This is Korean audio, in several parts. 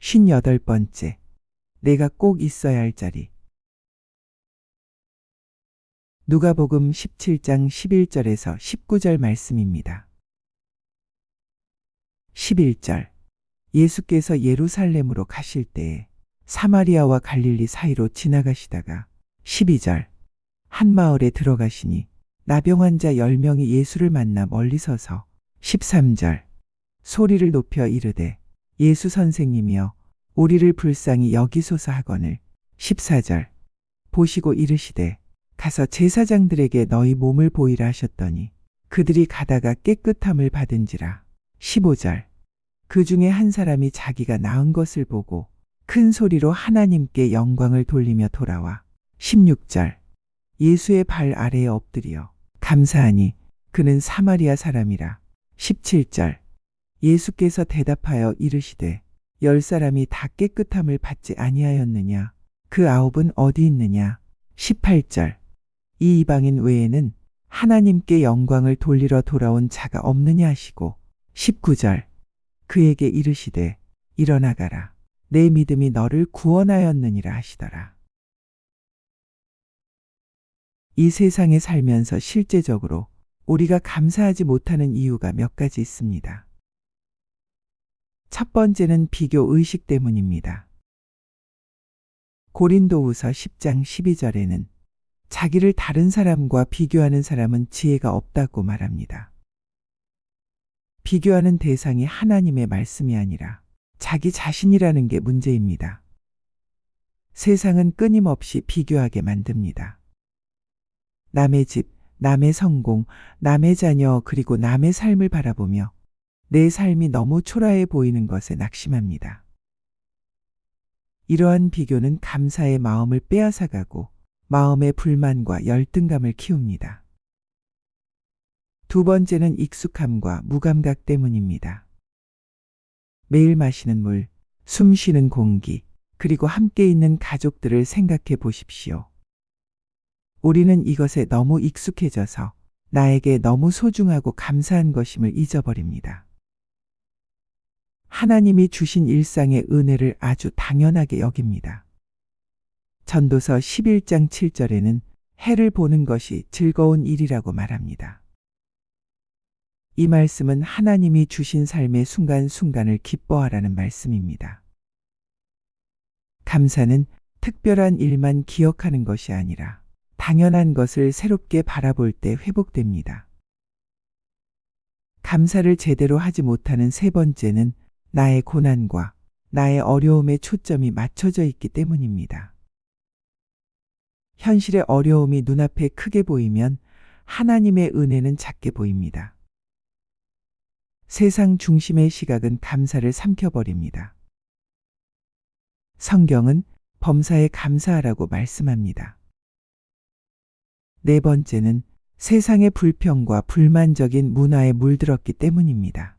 58번째. 내가 꼭 있어야 할 자리. 누가복음 17장 11절에서 19절 말씀입니다. 11절. 예수께서 예루살렘으로 가실 때에 사마리아와 갈릴리 사이로 지나가시다가 12절. 한 마을에 들어가시니 나병 환자 10명이 예수를 만나 멀리 서서 13절. 소리를 높여 이르되 예수 선생님이여 우리를 불쌍히 여기소서 하거늘 14절. 보시고 이르시되 가서 제사장들에게 너희 몸을 보이라 하셨더니 그들이 가다가 깨끗함을 받은지라. 15절. 그 중에 한 사람이 자기가 나은 것을 보고 큰 소리로 하나님께 영광을 돌리며 돌아와 16절. 예수의 발 아래에 엎드려 감사하니 그는 사마리아 사람이라. 17절. 예수께서 대답하여 이르시되 10사람이 다 깨끗함을 받지 아니하였느냐? 그 9은 어디 있느냐? 18절. 이 이방인 외에는 하나님께 영광을 돌리러 돌아온 자가 없느냐 하시고 19절. 그에게 이르시되 일어나 가라. 내 믿음이 너를 구원하였느니라 하시더라. 이 세상에 살면서 실제적으로 우리가 감사하지 못하는 이유가 몇 가지 있습니다. 첫 번째는 비교 의식 때문입니다. 고린도후서 10장 12절에는 자기를 다른 사람과 비교하는 사람은 지혜가 없다고 말합니다. 비교하는 대상이 하나님의 말씀이 아니라 자기 자신이라는 게 문제입니다. 세상은 끊임없이 비교하게 만듭니다. 남의 집, 남의 성공, 남의 자녀 그리고 남의 삶을 바라보며 내 삶이 너무 초라해 보이는 것에 낙심합니다. 이러한 비교는 감사의 마음을 빼앗아가고 마음의 불만과 열등감을 키웁니다. 두 번째는 익숙함과 무감각 때문입니다. 매일 마시는 물, 숨 쉬는 공기, 그리고 함께 있는 가족들을 생각해 보십시오. 우리는 이것에 너무 익숙해져서 나에게 너무 소중하고 감사한 것임을 잊어버립니다. 하나님이 주신 일상의 은혜를 아주 당연하게 여깁니다. 전도서 11장 7절에는 해를 보는 것이 즐거운 일이라고 말합니다. 이 말씀은 하나님이 주신 삶의 순간순간을 기뻐하라는 말씀입니다. 감사는 특별한 일만 기억하는 것이 아니라 당연한 것을 새롭게 바라볼 때 회복됩니다. 감사를 제대로 하지 못하는 세 번째는 나의 고난과 나의 어려움에 초점이 맞춰져 있기 때문입니다. 현실의 어려움이 눈앞에 크게 보이면 하나님의 은혜는 작게 보입니다. 세상 중심의 시각은 감사를 삼켜버립니다. 성경은 범사에 감사하라고 말씀합니다. 네 번째는 세상의 불평과 불만적인 문화에 물들었기 때문입니다.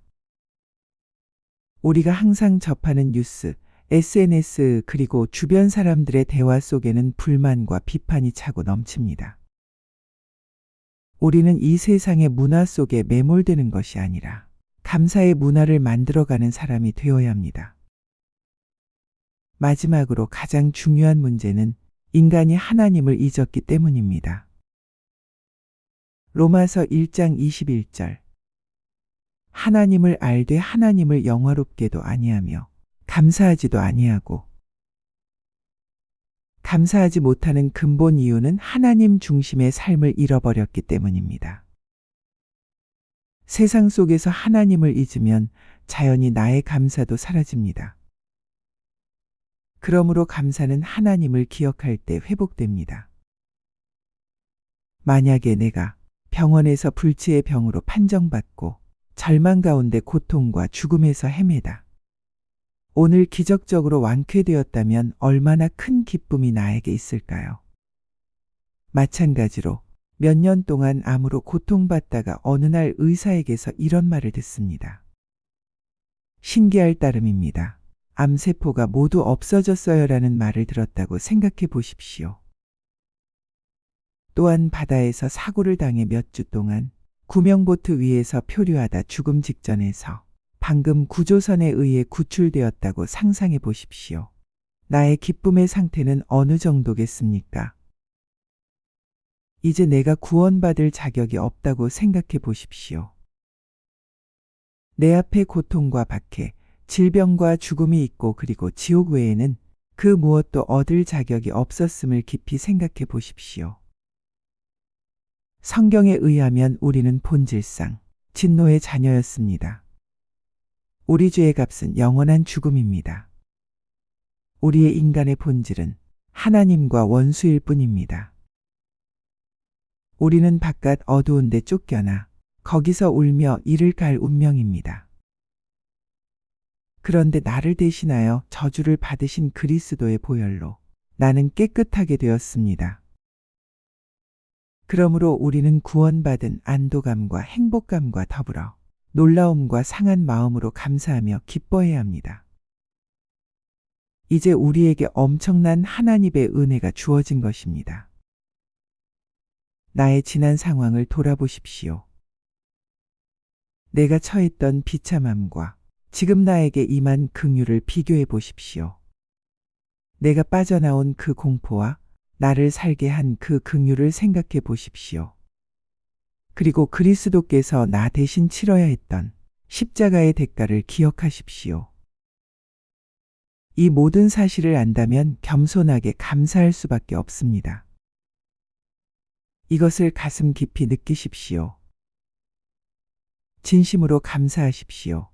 우리가 항상 접하는 뉴스, SNS 그리고 주변 사람들의 대화 속에는 불만과 비판이 차고 넘칩니다. 우리는 이 세상의 문화 속에 매몰되는 것이 아니라 감사의 문화를 만들어가는 사람이 되어야 합니다. 마지막으로 가장 중요한 문제는 인간이 하나님을 잊었기 때문입니다. 로마서 1장 21절. 하나님을 알되 하나님을 영화롭게도 아니하며 감사하지도 아니하고. 감사하지 못하는 근본 이유는 하나님 중심의 삶을 잃어버렸기 때문입니다. 세상 속에서 하나님을 잊으면 자연히 나의 감사도 사라집니다. 그러므로 감사는 하나님을 기억할 때 회복됩니다. 만약에 내가 병원에서 불치의 병으로 판정받고 절망 가운데 고통과 죽음에서 헤매다 오늘 기적적으로 완쾌되었다면 얼마나 큰 기쁨이 나에게 있을까요? 마찬가지로 몇 년 동안 암으로 고통받다가 어느 날 의사에게서 이런 말을 듣습니다. 신기할 따름입니다. 암세포가 모두 없어졌어요라는 말을 들었다고 생각해 보십시오. 또한 바다에서 사고를 당해 몇 주 동안 구명보트 위에서 표류하다 죽음 직전에서 방금 구조선에 의해 구출되었다고 상상해 보십시오. 나의 기쁨의 상태는 어느 정도겠습니까? 이제 내가 구원받을 자격이 없다고 생각해 보십시오. 내 앞에 고통과 박해, 질병과 죽음이 있고 그리고 지옥 외에는 그 무엇도 얻을 자격이 없었음을 깊이 생각해 보십시오. 성경에 의하면 우리는 본질상 진노의 자녀였습니다. 우리 죄의 값은 영원한 죽음입니다. 우리의 인간의 본질은 하나님과 원수일 뿐입니다. 우리는 바깥 어두운 데 쫓겨나 거기서 울며 이를 갈 운명입니다. 그런데 나를 대신하여 저주를 받으신 그리스도의 보혈로 나는 깨끗하게 되었습니다. 그러므로 우리는 구원받은 안도감과 행복감과 더불어 놀라움과 상한 마음으로 감사하며 기뻐해야 합니다. 이제 우리에게 엄청난 하나님의 은혜가 주어진 것입니다. 나의 지난 상황을 돌아보십시오. 내가 처했던 비참함과 지금 나에게 임한 긍휼을 비교해 보십시오. 내가 빠져나온 그 공포와 나를 살게 한 그 긍휼을 생각해 보십시오. 그리고 그리스도께서 나 대신 치러야 했던 십자가의 대가를 기억하십시오. 이 모든 사실을 안다면 겸손하게 감사할 수밖에 없습니다. 이것을 가슴 깊이 느끼십시오. 진심으로 감사하십시오.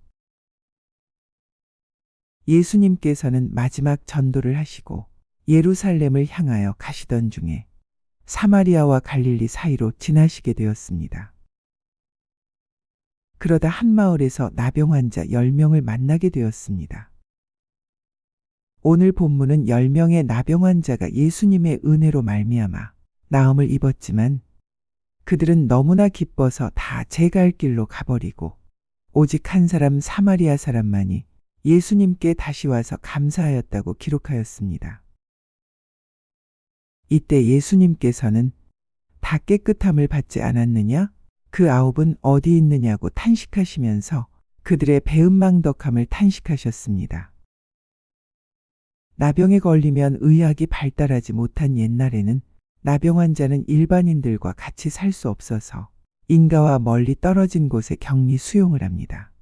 예수님께서는 마지막 전도를 하시고 예루살렘을 향하여 가시던 중에 사마리아와 갈릴리 사이로 지나시게 되었습니다. 그러다 한 마을에서 나병 환자 10명을 만나게 되었습니다. 오늘 본문은 10명의 나병 환자가 예수님의 은혜로 말미암아 나음을 입었지만 그들은 너무나 기뻐서 다 제 갈 길로 가버리고 오직 한 사람 사마리아 사람만이 예수님께 다시 와서 감사하였다고 기록하였습니다. 이때 예수님께서는 다 깨끗함을 받지 않았느냐? 그 9은 어디 있느냐고 탄식하시면서 그들의 배은망덕함을 탄식하셨습니다. 나병에 걸리면 의학이 발달하지 못한 옛날에는 나병 환자는 일반인들과 같이 살 수 없어서 인가와 멀리 떨어진 곳에 격리 수용을 합니다.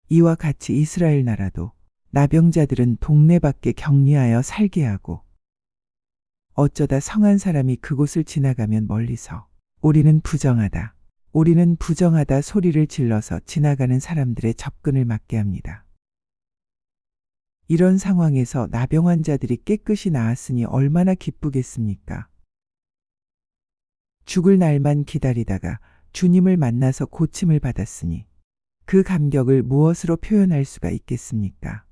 이와 같이 이스라엘 나라도 나병자들은 동네 밖에 격리하여 살게 하고 어쩌다 성한 사람이 그곳을 지나가면 멀리서 우리는 부정하다 소리를 질러서 지나가는 사람들의 접근을 막게 합니다. 이런 상황에서 나병 환자들이 깨끗이 나았으니 얼마나 기쁘겠습니까? 죽을 날만 기다리다가 주님을 만나서 고침을 받았으니 그 감격을 무엇으로 표현할 수가 있겠습니까?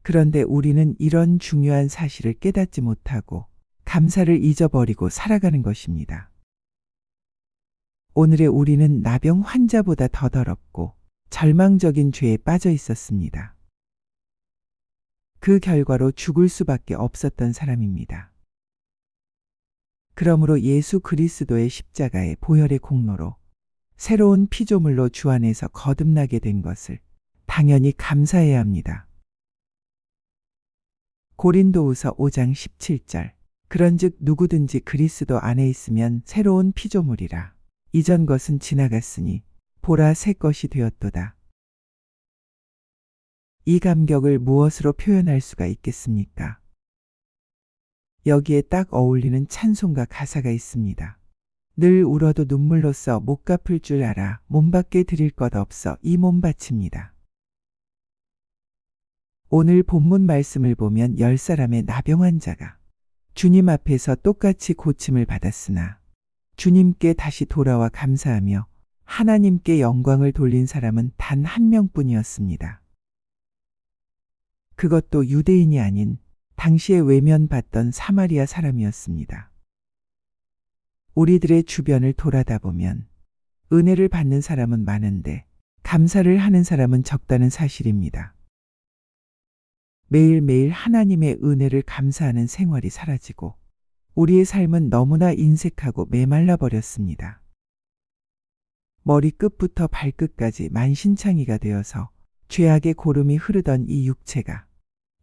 그런데 우리는 이런 중요한 사실을 깨닫지 못하고 감사를 잊어버리고 살아가는 것입니다. 오늘의 우리는 나병 환자보다 더 더럽고 절망적인 죄에 빠져 있었습니다. 그 결과로 죽을 수밖에 없었던 사람입니다. 그러므로 예수 그리스도의 십자가의 보혈의 공로로 새로운 피조물로 주 안에서 거듭나게 된 것을 당연히 감사해야 합니다. 고린도후서 5장 17절 그런즉 누구든지 그리스도 안에 있으면 새로운 피조물이라 이전 것은 지나갔으니 보라 새 것이 되었도다. 이 감격을 무엇으로 표현할 수가 있겠습니까? 여기에 딱 어울리는 찬송가 가사가 있습니다. 늘 울어도 눈물로써 못 갚을 줄 알아 몸밖에 드릴 것 없어 이 몸 바칩니다. 오늘 본문 말씀을 보면 10사람의 나병 환자가 주님 앞에서 똑같이 고침을 받았으나 주님께 다시 돌아와 감사하며 하나님께 영광을 돌린 사람은 단 한 명뿐이었습니다. 그것도 유대인이 아닌 당시에 외면받던 사마리아 사람이었습니다. 우리들의 주변을 돌아다 보면 은혜를 받는 사람은 많은데 감사를 하는 사람은 적다는 사실입니다. 매일매일 하나님의 은혜를 감사하는 생활이 사라지고 우리의 삶은 너무나 인색하고 메말라 버렸습니다. 머리끝부터 발끝까지 만신창이가 되어서 죄악의 고름이 흐르던 이 육체가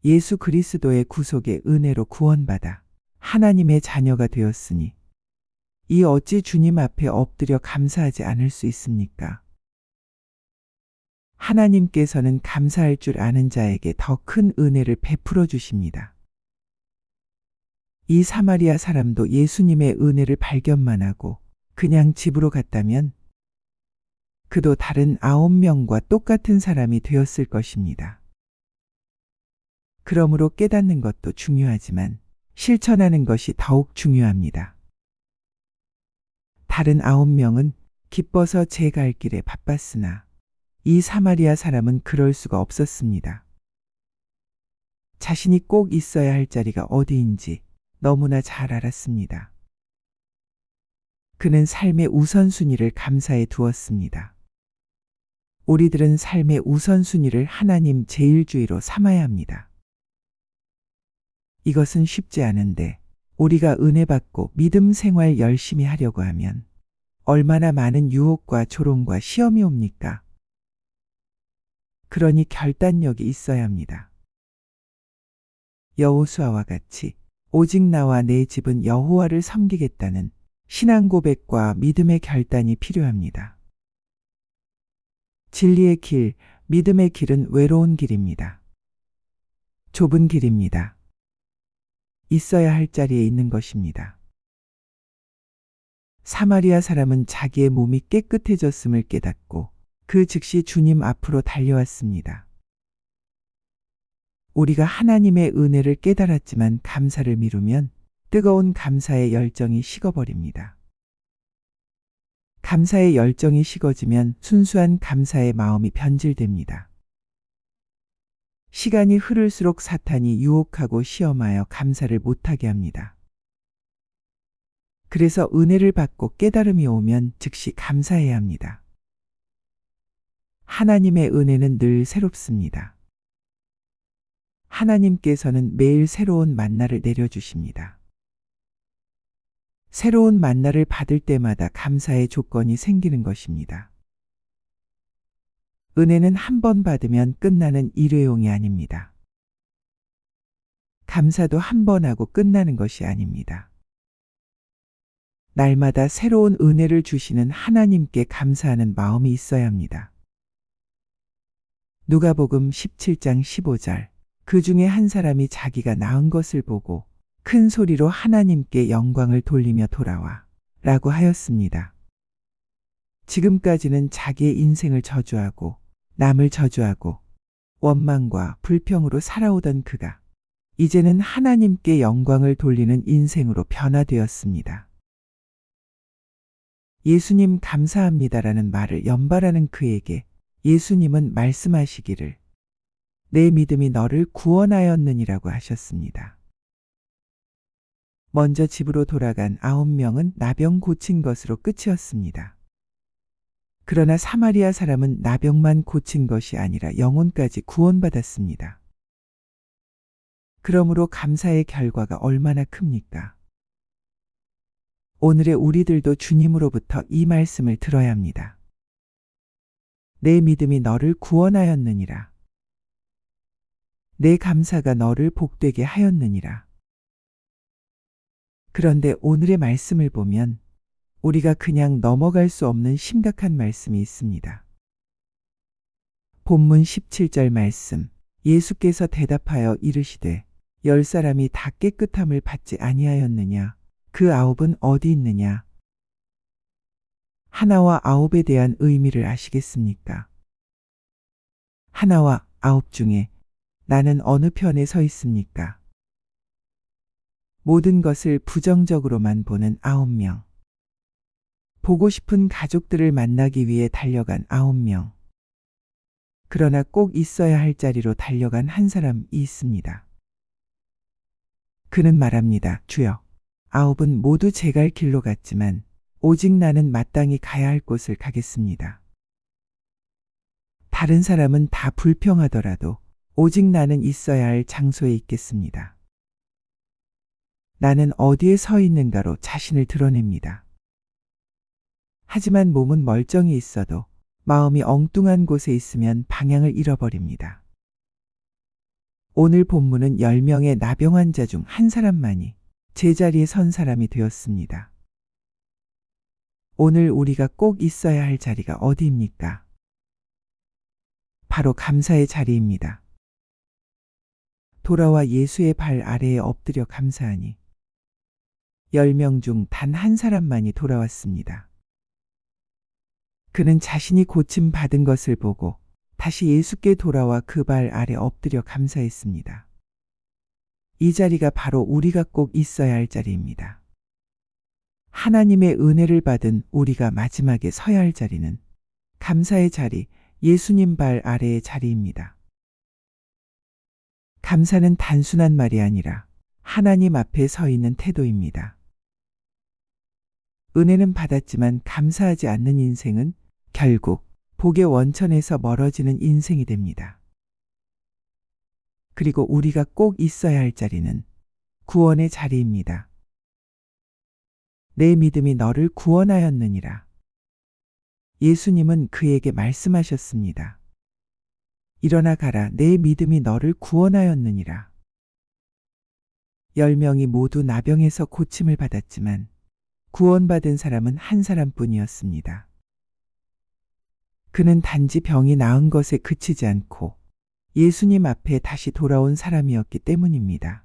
예수 그리스도의 구속의 은혜로 구원받아 하나님의 자녀가 되었으니 이 어찌 주님 앞에 엎드려 감사하지 않을 수 있습니까? 하나님께서는 감사할 줄 아는 자에게 더 큰 은혜를 베풀어 주십니다. 이 사마리아 사람도 예수님의 은혜를 발견만 하고 그냥 집으로 갔다면 그도 다른 9명과 똑같은 사람이 되었을 것입니다. 그러므로 깨닫는 것도 중요하지만 실천하는 것이 더욱 중요합니다. 다른 9명은 기뻐서 제 갈 길에 바빴으나 이 사마리아 사람은 그럴 수가 없었습니다. 자신이 꼭 있어야 할 자리가 어디인지 너무나 잘 알았습니다. 그는 삶의 우선순위를 감사에 두었습니다. 우리들은 삶의 우선순위를 하나님 제일주의로 삼아야 합니다. 이것은 쉽지 않은데 우리가 은혜 받고 믿음 생활 열심히 하려고 하면 얼마나 많은 유혹과 조롱과 시험이 옵니까? 그러니 결단력이 있어야 합니다. 여호수아와 같이 오직 나와 내 집은 여호와를 섬기겠다는 신앙 고백과 믿음의 결단이 필요합니다. 진리의 길, 믿음의 길은 외로운 길입니다. 좁은 길입니다. 있어야 할 자리에 있는 것입니다. 사마리아 사람은 자기의 몸이 깨끗해졌음을 깨닫고 그 즉시 주님 앞으로 달려왔습니다. 우리가 하나님의 은혜를 깨달았지만 감사를 미루면 뜨거운 감사의 열정이 식어버립니다. 감사의 열정이 식어지면 순수한 감사의 마음이 변질됩니다. 시간이 흐를수록 사탄이 유혹하고 시험하여 감사를 못하게 합니다. 그래서 은혜를 받고 깨달음이 오면 즉시 감사해야 합니다. 하나님의 은혜는 늘 새롭습니다. 하나님께서는 매일 새로운 만나를 내려주십니다. 새로운 만나를 받을 때마다 감사의 조건이 생기는 것입니다. 은혜는 한 번 받으면 끝나는 일회용이 아닙니다. 감사도 한 번 하고 끝나는 것이 아닙니다. 날마다 새로운 은혜를 주시는 하나님께 감사하는 마음이 있어야 합니다. 누가복음 17장 15절 그 중에 한 사람이 자기가 낳은 것을 보고 큰 소리로 하나님께 영광을 돌리며 돌아와 라고 하였습니다. 지금까지는 자기의 인생을 저주하고 남을 저주하고 원망과 불평으로 살아오던 그가 이제는 하나님께 영광을 돌리는 인생으로 변화되었습니다. 예수님 감사합니다라는 말을 연발하는 그에게 예수님은 말씀하시기를 내 믿음이 너를 구원하였느니라고 하셨습니다. 먼저 집으로 돌아간 9명은 나병 고친 것으로 끝이었습니다. 그러나 사마리아 사람은 나병만 고친 것이 아니라 영혼까지 구원받았습니다. 그러므로 감사의 결과가 얼마나 큽니까? 오늘의 우리들도 주님으로부터 이 말씀을 들어야 합니다. 내 믿음이 너를 구원하였느니라. 내 감사가 너를 복되게 하였느니라. 그런데 오늘의 말씀을 보면 우리가 그냥 넘어갈 수 없는 심각한 말씀이 있습니다. 본문 17절 말씀, 예수께서 대답하여 이르시되 10사람이 다 깨끗함을 받지 아니하였느냐? 그 9은 어디 있느냐? 하나와 9에 대한 의미를 아시겠습니까? 하나와 9 중에 나는 어느 편에 서 있습니까? 모든 것을 부정적으로만 보는 9명. 보고 싶은 가족들을 만나기 위해 달려간 9명. 그러나 꼭 있어야 할 자리로 달려간 한 사람이 있습니다. 그는 말합니다. 주여, 9은 모두 제 갈 길로 갔지만 오직 나는 마땅히 가야 할 곳을 가겠습니다. 다른 사람은 다 불평하더라도 오직 나는 있어야 할 장소에 있겠습니다. 나는 어디에 서 있는가로 자신을 드러냅니다. 하지만 몸은 멀쩡히 있어도 마음이 엉뚱한 곳에 있으면 방향을 잃어버립니다. 오늘 본문은 10명의 나병 환자 중 한 사람만이 제자리에 선 사람이 되었습니다. 오늘 우리가 꼭 있어야 할 자리가 어디입니까? 바로 감사의 자리입니다. 돌아와 예수의 발 아래에 엎드려 감사하니 10명 중 단 한 사람만이 돌아왔습니다. 그는 자신이 고침 받은 것을 보고 다시 예수께 돌아와 그 발 아래 엎드려 감사했습니다. 이 자리가 바로 우리가 꼭 있어야 할 자리입니다. 하나님의 은혜를 받은 우리가 마지막에 서야 할 자리는 감사의 자리, 예수님 발 아래의 자리입니다. 감사는 단순한 말이 아니라 하나님 앞에 서 있는 태도입니다. 은혜는 받았지만 감사하지 않는 인생은 결국 복의 원천에서 멀어지는 인생이 됩니다. 그리고 우리가 꼭 있어야 할 자리는 구원의 자리입니다. 내 믿음이 너를 구원하였느니라. 예수님은 그에게 말씀하셨습니다. 일어나 가라, 내 믿음이 너를 구원하였느니라. 10명이 모두 나병에서 고침을 받았지만 구원받은 사람은 한 사람뿐이었습니다. 그는 단지 병이 나은 것에 그치지 않고 예수님 앞에 다시 돌아온 사람이었기 때문입니다.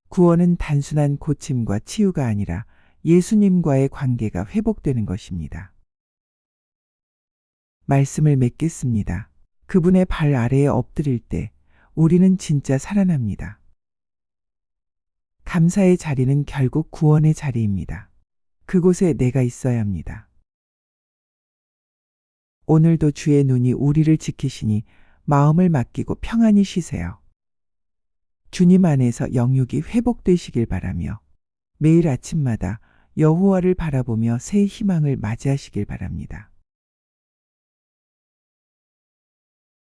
구원은 단순한 고침과 치유가 아니라 예수님과의 관계가 회복되는 것입니다. 말씀을 맺겠습니다. 그분의 발 아래에 엎드릴 때 우리는 진짜 살아납니다. 감사의 자리는 결국 구원의 자리입니다. 그곳에 내가 있어야 합니다. 오늘도 주의 눈이 우리를 지키시니 마음을 맡기고 평안히 쉬세요. 주님 안에서 영육이 회복되시길 바라며 매일 아침마다 여호와를 바라보며 새 희망을 맞이하시길 바랍니다.